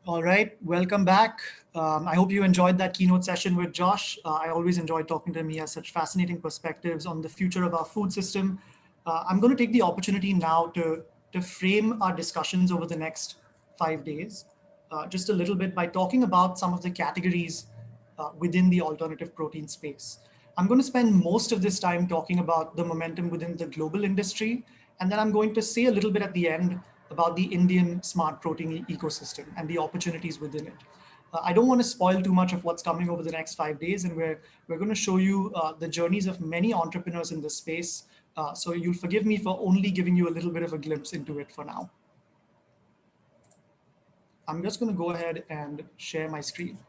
All right, welcome back. I hope you enjoyed that keynote session with Josh. I always enjoy talking to him. He has such fascinating perspectives on the future of our food system. I'm going to take the opportunity now to frame our discussions over the next 5 days, just a little bit by talking about some of the categories within the alternative protein space. I'm going to spend most of this time talking about the momentum within the global industry, and then I'm going to say a little bit at the end about the Indian smart protein ecosystem and the opportunities within it. I don't want to spoil too much of what's coming over the next 5 days, and we're going to show you the journeys of many entrepreneurs in this space. So you'll forgive me for only giving you a little bit of a glimpse into it for now. I'm just going to go ahead and share my screen.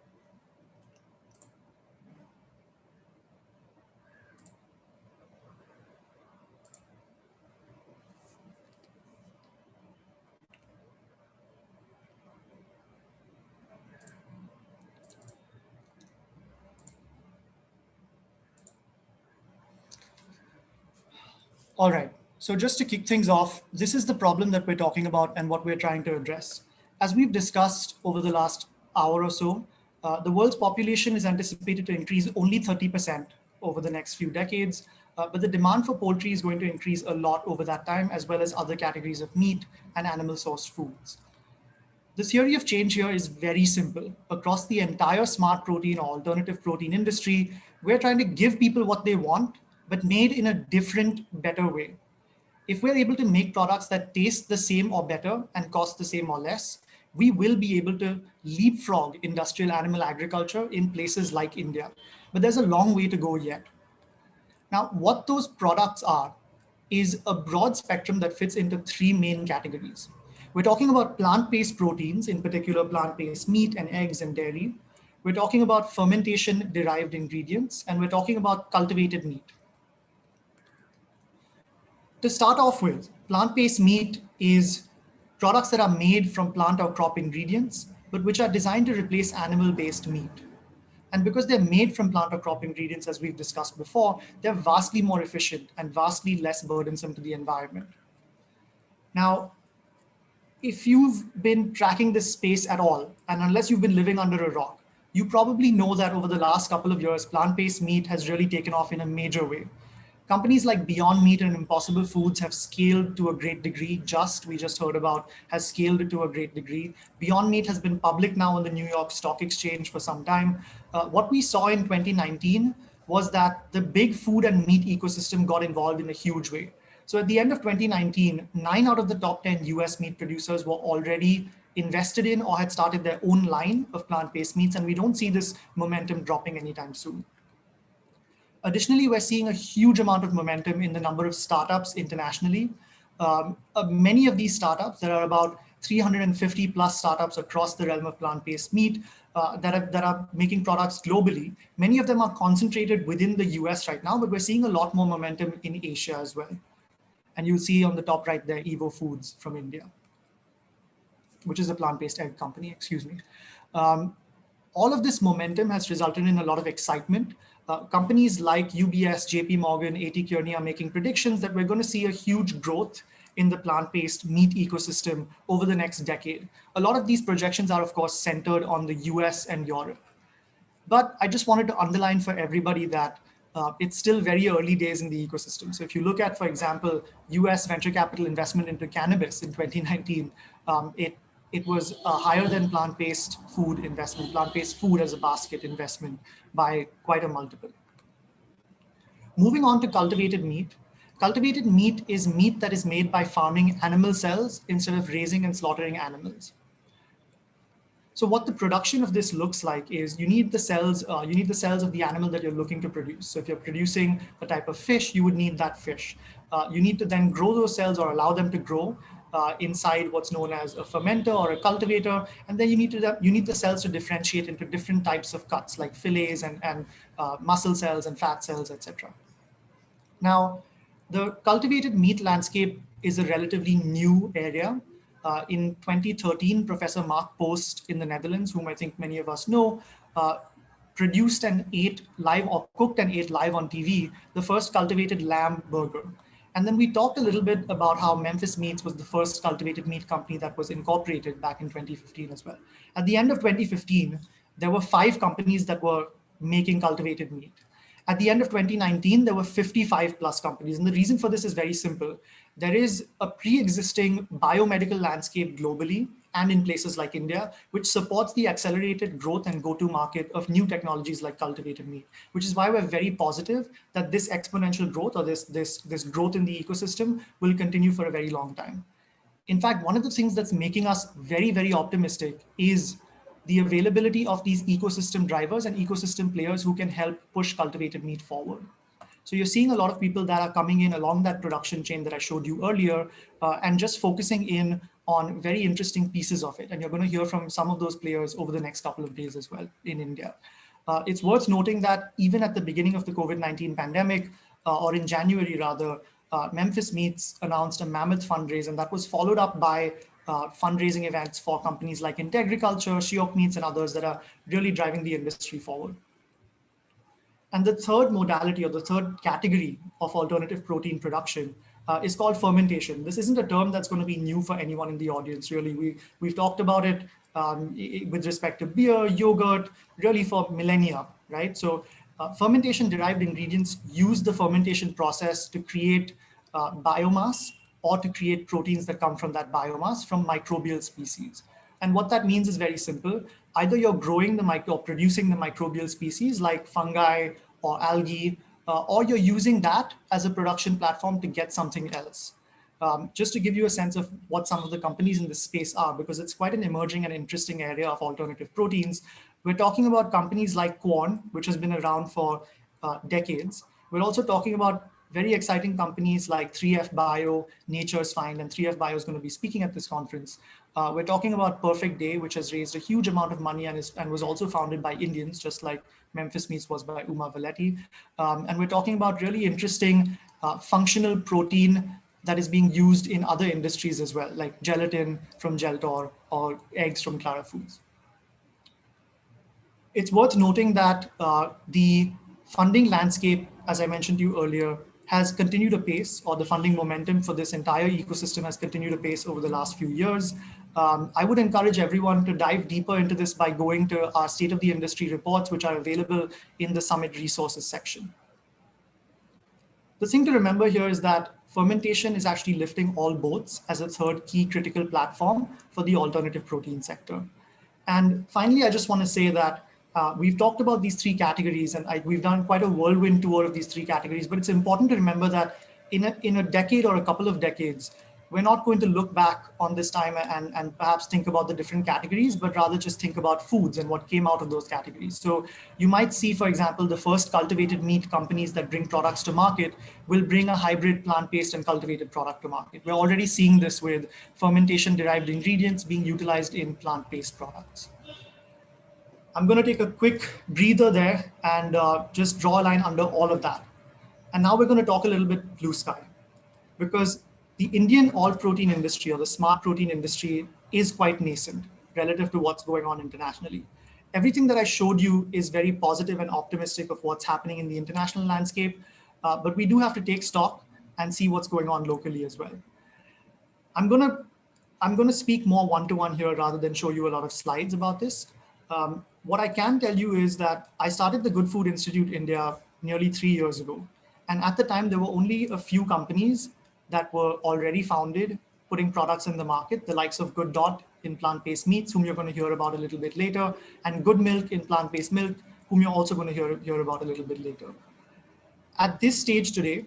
All right. So just to kick things off, this is the problem that we're talking about and what we're trying to address. As we've discussed over the last hour or so, the world's population is anticipated to increase only 30% over the next few decades, but the demand for poultry is going to increase a lot over that time, as well as other categories of meat and animal-sourced foods. The theory of change here is very simple. Across the entire smart protein or alternative protein industry, we're trying to give people what they want, but made in a different, better way. If we're able to make products that taste the same or better and cost the same or less, we will be able to leapfrog industrial animal agriculture in places like India. But there's a long way to go yet. Now, what those products are is a broad spectrum that fits into three main categories. We're talking about plant-based proteins, in particular plant-based meat and eggs and dairy. We're talking about fermentation-derived ingredients, and we're talking about cultivated meat. To start off with, plant-based meat is products that are made from plant or crop ingredients, but which are designed to replace animal-based meat. And because they're made from plant or crop ingredients, as we've discussed before, they're vastly more efficient and vastly less burdensome to the environment. Now, if you've been tracking this space at all, and unless you've been living under a rock, you probably know that over the last couple of years, plant-based meat has really taken off in a major way. Companies like Beyond Meat and Impossible Foods have scaled to a great degree. We just heard about, has scaled to a great degree. Beyond Meat has been public now on the New York Stock Exchange for some time. What we saw in 2019 was that the big food and meat ecosystem got involved in a huge way. So at the end of 2019, 9 out of the top 10 US meat producers were already invested in or had started their own line of plant-based meats, and we don't see this momentum dropping anytime soon. Additionally, we're seeing a huge amount of momentum in the number of startups internationally. Many of these startups, there are about 350 plus startups across the realm of plant-based meat that are making products globally. Many of them are concentrated within the US right now, but we're seeing a lot more momentum in Asia as well. And you'll see on the top right there, Evo Foods from India, which is a plant-based egg company, excuse me. All of this momentum has resulted in a lot of excitement. Companies like UBS, JP Morgan, A.T. Kearney are making predictions that we're going to see a huge growth in the plant-based meat ecosystem over the next decade. A lot of these projections are, of course, centered on the US and Europe. But I just wanted to underline for everybody that it's still very early days in the ecosystem. So if you look at, for example, US venture capital investment into cannabis in 2019, it was higher than plant-based food investment, plant-based food as a basket investment by quite a multiple. Moving on to cultivated meat. Cultivated meat is meat that is made by farming animal cells instead of raising and slaughtering animals. So what the production of this looks like is you need the cells of the animal that you're looking to produce. So if you're producing a type of fish, you would need that fish. You need to then grow those cells or allow them to grow inside what's known as a fermenter or a cultivator. And then you need the cells to differentiate into different types of cuts like fillets and muscle cells and fat cells, etc. Now, the cultivated meat landscape is a relatively new area. In 2013, Professor Mark Post in the Netherlands, whom I think many of us know, produced and ate live or cooked and ate live on TV the first cultivated lamb burger. And then we talked a little bit about how Memphis Meats was the first cultivated meat company that was incorporated back in 2015 as well. At the end of 2015, there were 5 companies that were making cultivated meat. At the end of 2019, there were 55 plus companies. And the reason for this is very simple. There is a pre-existing biomedical landscape globally and in places like India, which supports the accelerated growth and go-to market of new technologies like cultivated meat, which is why we're very positive that this exponential growth or this growth in the ecosystem will continue for a very long time. In fact, one of the things that's making us very, very optimistic is the availability of these ecosystem drivers and ecosystem players who can help push cultivated meat forward. So you're seeing a lot of people that are coming in along that production chain that I showed you earlier, and just focusing in on very interesting pieces of it. And you're going to hear from some of those players over the next couple of days as well in India. It's worth noting that even at the beginning of the COVID-19 pandemic, or in January rather, Memphis Meats announced a mammoth fundraise, and that was followed up by fundraising events for companies like Integriculture, Shiok Meats, and others that are really driving the industry forward. And the third modality or the third category of alternative protein production is called fermentation. This isn't a term that's going to be new for anyone in the audience, really. We've talked about it with respect to beer, yogurt, really for millennia, right? So fermentation-derived ingredients use the fermentation process to create biomass or to create proteins that come from that biomass from microbial species. And what that means is very simple. Either you're growing or producing the microbial species like fungi or algae, or you're using that as a production platform to get something else. Just to give you a sense of what some of the companies in this space are, because it's quite an emerging and interesting area of alternative proteins. We're talking about companies like Quorn, which has been around for decades. We're also talking about very exciting companies like 3F Bio, Nature's Find, and 3F Bio is going to be speaking at this conference. We're talking about Perfect Day, which has raised a huge amount of money and was also founded by Indians, just like Memphis Meats was by Uma Valetti. And we're talking about really interesting functional protein that is being used in other industries as well, like gelatin from Geltor or eggs from Clara Foods. It's worth noting that the funding landscape, as I mentioned to you earlier, has continued apace, or the funding momentum for this entire ecosystem has continued apace over the last few years. I would encourage everyone to dive deeper into this by going to our State of the Industry reports, which are available in the Summit Resources section. The thing to remember here is that fermentation is actually lifting all boats as a third key critical platform for the alternative protein sector. And finally, I just want to say that we've talked about these 3 categories, and we've done quite a whirlwind tour of these 3 categories, but it's important to remember that in a decade or a couple of decades, we're not going to look back on this time and perhaps think about the different categories, but rather just think about foods and what came out of those categories. So you might see, for example, the first cultivated meat companies that bring products to market will bring a hybrid plant-based and cultivated product to market. We're already seeing this with fermentation-derived ingredients being utilized in plant-based products. I'm going to take a quick breather there and just draw a line under all of that. And now we're going to talk a little bit blue sky, because the Indian all-protein industry or the smart protein industry is quite nascent relative to what's going on internationally. Everything that I showed you is very positive and optimistic of what's happening in the international landscape, but we do have to take stock and see what's going on locally as well. I'm going to speak more one-to-one here rather than show you a lot of slides about this. What I can tell you is that I started the Good Food Institute India nearly 3 years ago. And at the time, there were only a few companies that were already founded, putting products in the market, the likes of Good Dot in plant-based meats, whom you're going to hear about a little bit later, and Good Milk in plant-based milk, whom you're also going to hear about a little bit later. At this stage today,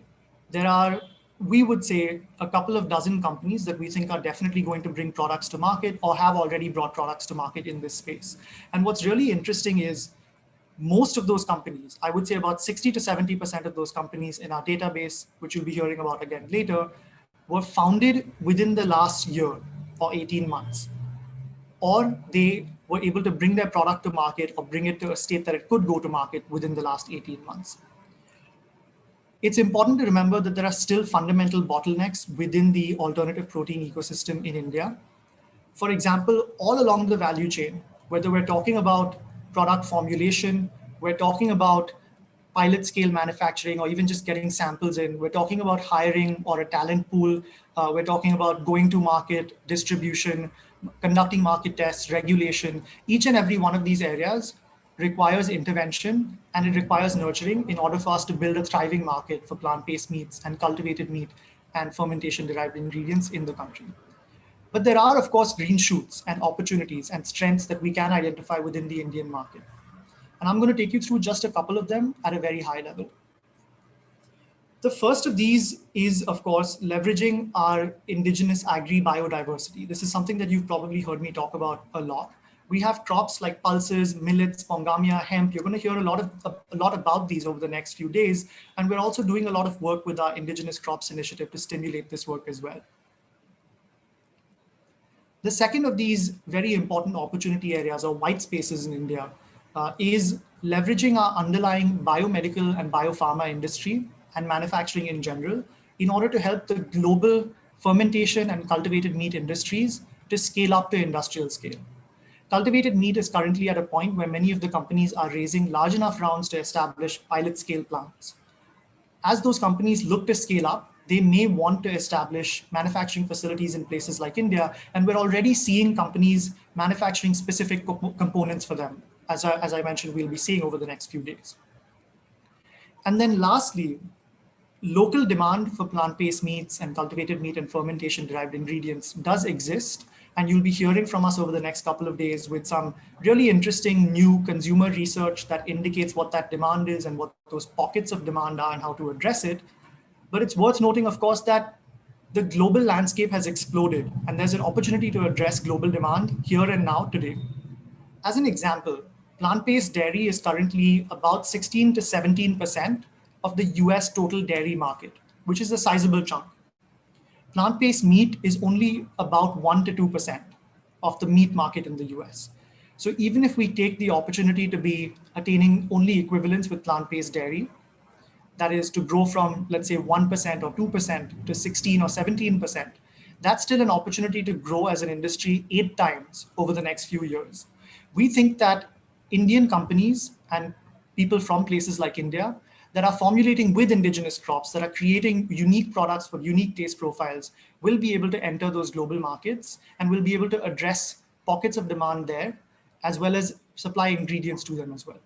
there are, we would say, a couple of dozen companies that we think are definitely going to bring products to market or have already brought products to market in this space. And what's really interesting is most of those companies, I would say about 60 to 70% of those companies in our database, which you'll be hearing about again later, were founded within the last year or 18 months. Or they were able to bring their product to market or bring it to a state that it could go to market within the last 18 months. It's important to remember that there are still fundamental bottlenecks within the alternative protein ecosystem in India. For example, all along the value chain, whether we're talking about product formulation, we're talking about pilot scale manufacturing or even just getting samples in. We're talking about hiring or a talent pool. We're talking about going to market, distribution, conducting market tests, regulation. Each and every one of these areas requires intervention and it requires nurturing in order for us to build a thriving market for plant-based meats and cultivated meat and fermentation-derived ingredients in the country. But there are, of course, green shoots and opportunities and strengths that we can identify within the Indian market. And I'm going to take you through just a couple of them at a very high level. The first of these is, of course, leveraging our indigenous agri-biodiversity. This is something that you've probably heard me talk about a lot. We have crops like pulses, millets, pongamia, hemp. You're going to hear a lot about these over the next few days. And we're also doing a lot of work with our Indigenous Crops Initiative to stimulate this work as well. The second of these very important opportunity areas or white spaces in India is leveraging our underlying biomedical and biopharma industry and manufacturing in general in order to help the global fermentation and cultivated meat industries to scale up to industrial scale. Cultivated meat is currently at a point where many of the companies are raising large enough rounds to establish pilot scale plants. As those companies look to scale up, they may want to establish manufacturing facilities in places like India, and we're already seeing companies manufacturing specific components for them, as I mentioned, we'll be seeing over the next few days. And then lastly, local demand for plant-based meats and cultivated meat and fermentation-derived ingredients does exist, and you'll be hearing from us over the next couple of days with some really interesting new consumer research that indicates what that demand is and what those pockets of demand are and how to address it. But it's worth noting, of course, that the global landscape has exploded, and there's an opportunity to address global demand here and now today. As an example, plant-based dairy is currently about 16 to 17% of the US total dairy market, which is a sizable chunk. Plant-based meat is only about 1 to 2% of the meat market in the US. So even if we take the opportunity to be attaining only equivalence with plant-based dairy, that is to grow from, let's say, 1% or 2% to 16 or 17%, that's still an opportunity to grow as an industry 8 times over the next few years. We think that Indian companies and people from places like India that are formulating with indigenous crops, that are creating unique products for unique taste profiles, will be able to enter those global markets and will be able to address pockets of demand there, as well as supply ingredients to them as well.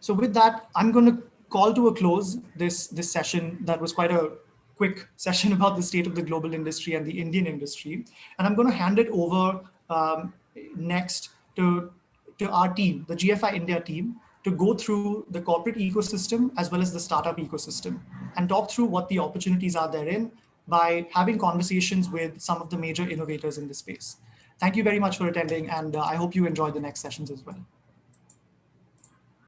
So with that, I'm going to call to a close this session that was quite a quick session about the state of the global industry and the Indian industry. And I'm going to hand it over next to our team, the GFI India team, to go through the corporate ecosystem as well as the startup ecosystem and talk through what the opportunities are therein by having conversations with some of the major innovators in this space. Thank you very much for attending, and I hope you enjoy the next sessions as well.